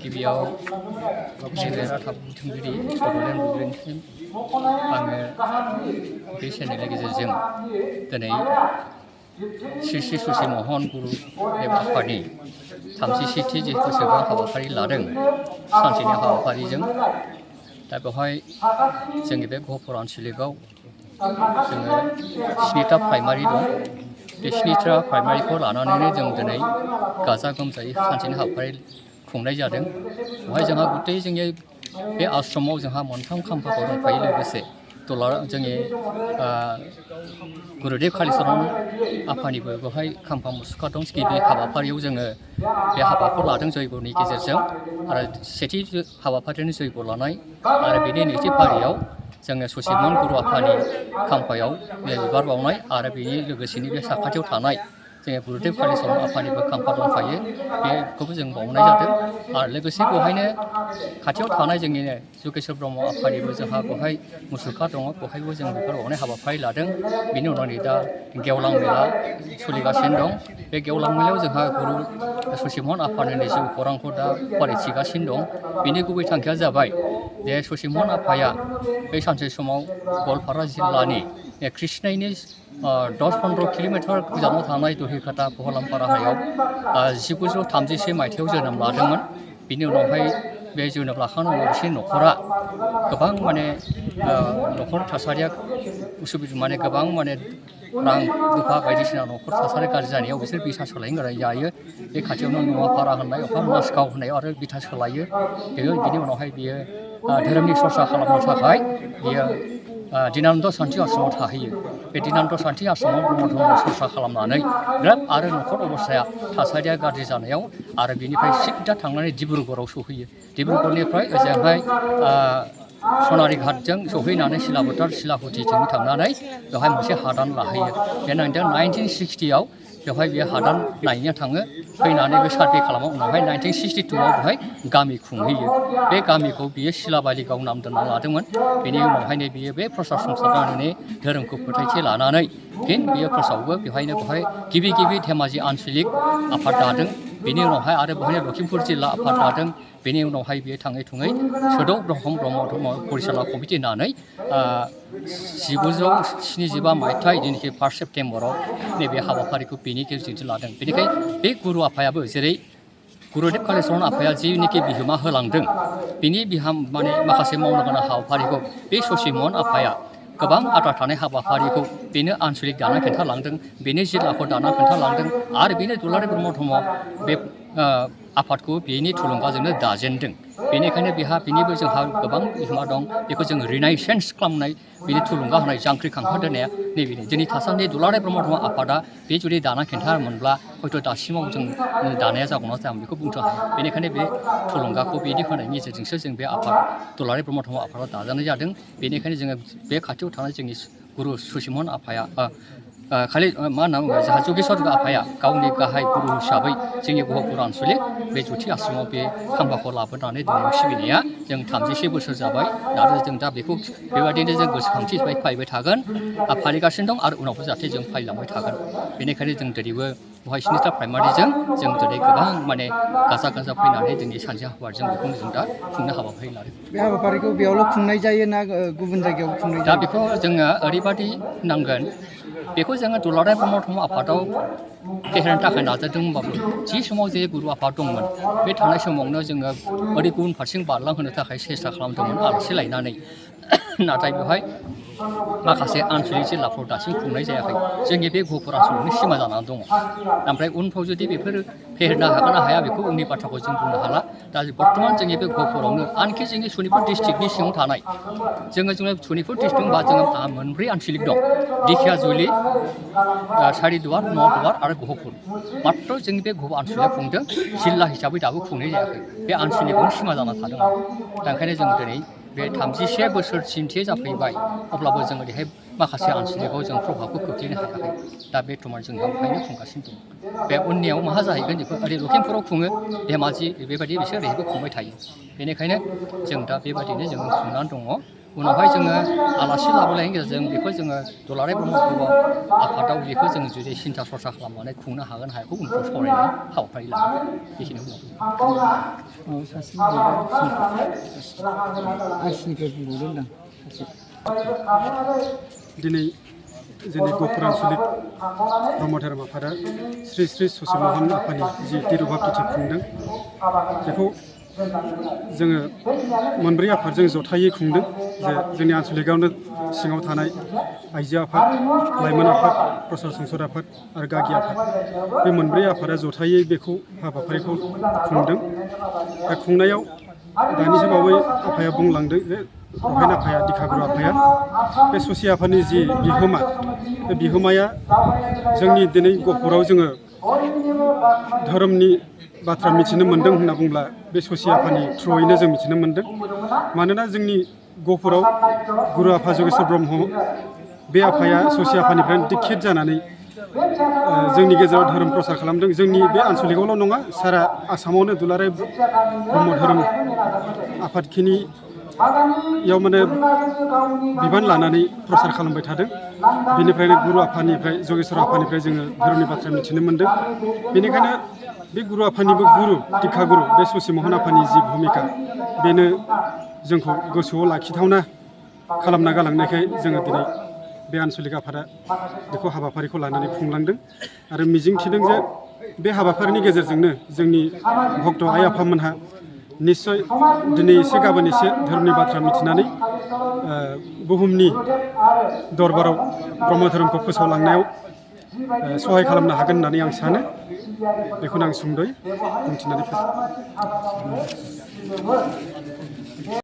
गिबियाव जोङो रादाब बुथुमगिरि बड'लेण्ड बुब्लिनिसिम आङो बे चेनेलनि गेजेरजों दिनै श्री श्री सचि महन गुरुदेव आफादनि 37थि जे गोसोखां हाबाफारि लादों सानसेनि हाबाफारिजों दा बेवहाय जोंनि बे गहपुर आनसलिकआव जोङो 7टा प्राइमारि दं बे 7टा प्राइमारिखौ लानानैनो जों दिनै गाजा गोमजायै सानसेनि हाबाफारि खुंनाय जादों बेवहाय जोंहा गुतै जोंनि बे आश्रमाव जोंहा मोनथाम खाम्फाफोर दंफायो लोगोसे जोंनि गुरुदेव कालिचरण आफानिबो बेवहाय खाम्फा मुसुखा दं गिबि हाबाफारियाव जोङो बे हाबाखौ लादों जयग'नि गेजेरजों आरो सेथि हाबाफारिनि जयग' लानाय आरो बेनि नैथि फारियाव जोङो सचि महन गुरु आफानि खाम्फायाव बिबार बावनाय आरो बेनि लोगोसेनो बे साखाथियाव थानाय जोङो गुरुदेव कालिचरण आफानिबो खाम्फा दंफायो बेखौबो जों बावनाय जादों आरो लोगोसे बेवहायनो खाथियाव थानाय जोंनिनो जुगेश्वर ब्रह्म आफानिबो जोंहा बेवहाय मुसुखा दङ बेवहायबो जों बिबार बावनाय हाबाफारि लादों बेनि उनाव नै दा गेवलां मेला सोलिगासिनो दं बे गेवलां मेलायाव जोंहा गुरु सचि महन आफानि जिउ खौरांखौ दा फरायथिगासिनो दं बेनि गुबै थांखिया जाबाय जे सचि महन आफाया बै सानसे समाव गवालपारा जिल्लानि कृष्णाइनि 10-15 किल'मिटार गोजानाव थानाय दहिकाटा बहलामपारा हायाव 1931 मायथाइयाव जोनोम लादोंमोन बिनि उनावहाय बे जोनोम लाखांनायनि उनाव बिसोरनि न'खरा गोबां माने न'खर थासारिया उसुबिदा माने गोबां माने रां रुफा बायदिसिना न'खर थासारि गाज्रि जानायाव बिसोर बिथा सोलायनो गोनां जायो बे खाथियावनो नवापारा होननाय अखा मासगाव होननायाव आरो बिथा सोलायो बिनि उनावहाय बियो धोरोमनि सरसा खालामनो थाखाय बियो दिनानन्द सान्थि आश्रमाव थाहैयो बे दिनानन्द सान्थि आश्रमाव ब्रह्म धर्म सरसा खालामनानै ग्रोब आरो न'खर अबस्थाया थासारिया गाज्रि जानायाव आरो बिनिफ्राय सिद्दा थांनानै डिब्रुगड़आव सहैयो डिब्रुगड़निफ्राय ओजोंहाय सनारि घाटजों सहैनानै सिलाबोथार सिलाहुथिथिं थांनानै बेवहाय मोनसे हादान लाहैयो बे 1960आव बेवहाय बियो हादान नायनो थाङो फैनानै बे सार्भे खालामो उनावहाय 1962आव बेवहाय गामि खुंहैयो बे गामिखौ बियो सिलाबारि गाव नाम दोनना लादोंमोन बेनि उनावहायनो बियो बे प्रसाद संसारनानै धोरोमखौ फोथायथि लानानै फिन बियो फोसावो बेवहाय गिबि धेमाजि आनसलिक आफाद दादों बेनि उनावहाय आरो बेवहायनो लखिमपुर जिल्ला आफाद दादों बेनि उनावहाय बियो थाङै थुङै सोदौ ब्रह्म धर्म परिचालना कमिटि होननानै 1975 मायथाइ जेनाखि 1 सेप्तेम्बराव नैबे हाबाफारिखौ बेनि गेजेरजों लादों बेनिखायनो बे गुरु आफायाबो जेरै गुरुदेव कालिचरण आफाया जिनिखि बिहोमा होलांदों बिनि माने माखासे मावनो गोनां हाबाफारिखौ बे सचि महन आफाया गोबां आद्रा थानाय हाबाफारिखौ बेनो आनसलिक दाना खोन्थालांदों बेनो जिल्लाखौ दाना खोन्थालांदों आरो बेनो दुलाराय ब्रह्म धर्म बे आफादखौ बेनि थुलुंगाजोंनो दाजेनदों बेनिखायनो बिनिबो जोंहा गोबां बिहोमा दं बेखौ जों रिनायसेन्स खालामनाय बेनि थुलुंगा होनाय जांख्रिखांहोनाय दोननाया नैबेनो जोंनि थासान्दि दुलाराय ब्रह्म धर्म आफादा बे जुदि दाना खिन्थामोनब्ला हयथ' दासिमाव जों दानाया जागौना जाया बेखौ बुंनो हाया बेनिखायनो बे थुलुंगाखौ बेनि होनायनि गेजेरजोंसो जों बे आफाद दुलाराय ब्रह्म धर्म आफादा दाजानाय जादों बेनिखायनो जोङो बे खाथियाव थानाय जोंनि गुरु सचि महन आफाया खालि मा होनना बुङो जोंहा जुगेश्वर आफाया गावनि गाहाय गुरु हिसाबै जोंनि गहपुर आनसलिक बे जुथि आश्रमाव बे खाम्फाखौ लाबोनानै दिनै सिबिनाया जों 31 बोसोर जाबाय आरो जों दा बेखौ बेबायदिनो जों गोसोखांथि फालिबाय थागोन फालिगासिनो दं आरो उनावबो जाहाथे जों फालिलांबाय थागोन बेनिखायनो जों दिनैबो बेवहाय 7टा प्राइमारिजों जों दिनै गोबां माने गाजा फैनानै दिनै सानसे हाबाजों बेखौनो जों दा खुंनो हाबाफारि लादों बे हाबाफारिखौ बेयावल' खुंनाय जायो ना गुबुन जायगायाव खुंनाय दा जायो बेखौ जोङो ओरैबादि नांगोन बेखौ जोङो दुलाराय ब्रह्म धर्म आफादाव फेहेरनो थाखाय नाजादोंबाबो जि समाव जे गुरु आफाद दंमोन बे थानाय समावनो जोङो ओरै गुबुन फारसेजों बारलांहोनो थाखाय सेस्था खालामदोंमोन आलासि लायनानै नाथाय बेवहाय माखासे आनसलिक जिल्लाफ्राव दासिम खुंनाय जायाखै जोंनि बे गहपुर ओनसोलावनो सिमा जानानै दङ ओमफ्राय उनफ्राव जुदि बेफोर फेहेरनो हागोन ना हाया बेखौ उननि बाथ्राखौ जों बुंनो हाला दा बर्थमान जोंनि बे गहपुरावनो आनखि जोंनि सनितपुर डिस्ट्रिक्टनि सिङाव थानाय जोङो सनितपुर डिस्ट्रिक्ट होनबा जोङो 4 आनसलिक दं दिखियाजुलि सारिदुवार न'दुवार आरो गहपुर मात्र जोंनि बे गहपुर आनसलिकआ खुंदों जिल्ला हिसाबै दाबो खुंनाय जायाखै बे आनसलिकआवनो सिमा जाना थादों दा ओंखायनो जों दिनै बे 31 बोसोरसिमथि जाफैबाय अब्लाबो जोङो बेहाय माखासे आनसलिकआव जों प्रभाबखौ खोख्लैनो हायाखै दा बे थमान जों बेवहायनो खुंगासिनो दं बे उननियाव माहा जाहैगोन बेखौ ओरै लखिमपुराव खुङो धेमाजि बेबायदि बिसोर ओरैहायबो खुंबाय थायो बेनिखायनो जों दा बेबायदिनो जों खुंनानै दङ उनावहाय जोङो आलासि लाबोनायनि गेजेरजों बेखौ जोङो दुलाराय ब्रह्म आफादाव बेखौ जोङो जुदि सिन्था सरसा खालामनानै खुंनो हागोन हायाखौ उनफ्राव सावरायनाय हाबाफारि लागोन बेखिनिखौ सासे आसिनिफ्राय बुंबावदों दिनै जोंनि गहपुर आन्चलिक ब्रह्म धोरोम आफादा श्री श्री ससि महन आफानि जि तिरुभाब तिथि खुंदों बेखौ जोङो मोनब्रै आफादजों जथायै खुंदों जे जोंनि आन्चलिकआवनो सिङाव थानाय आइजो आफाद लाइमोन आफाद प्रसार संसद आफाद आरो गागि आफाद बे मोनब्रै आफादा जथायै बेखौ हाबाफारिखौ खुंदों दा खुंनायाव दानिसो बावै आफाया बुंलांदों जे रहेन आफाया दिखागुरु आफाया बे ससि आफादनि जि बिहोमा बे बिहोमाया जोंनि दिनै गहपुराव जोङो धोरोमनि बाथ्रा मिथिनो मोन्दों होनना बुंब्ला बे ससि आफानि थ्रुयैनो जों मिथिनो मोन्दों मानोना जोंनि गहपुराव गुरु आफा जगेश्वर ब्रह्म बे आफाया ससि आफानिफ्राय दिक्षित जानानै जोंनि गेजेराव धोरोम प्रसार खालामदों जोंनि बे आन्चलिकआवल' नङा सारा आसामावनो दुलाराय ब्रह्म धोरोम आफादखिनि याव माने बिबान लानानै प्रसार खालामबाय थादों बेनिफ्रायनो गुरु आफानिफ्राय जगेश्वर आफानिफ्राय जोङो धोरोमनि बाथ्रा मिथिनो मोन्दों बेनिखायनो बे गुरु आफानिबो गुरु दिखागुरु बे ससि महन आफानि जि भुमिका बेनो जोंखौ गोसोआव लाखिथावना खालामना गालांनायखाय जोङो दिनै बे आन्चलिक आफादा बेखौ हाबाफारिखौ लानानै खुंलांदों आरो मिजिंथिदों जे बे हाबाफारिनि गेजेरजोंनो जोंनि भक्त आइ आफामोनहा निश्चय दिनै एसे गाबोन एसे धोरोमनि बाथ्रा मिथिनानै बुहुमनि दरबाराव ब्रह्म धोरोमखौ फोसावलांनायाव सहाय खालामनो हागोन होननानै आं सानो बेखौनो आं सुंद'यै बुंथिनानै फोजोबबाय।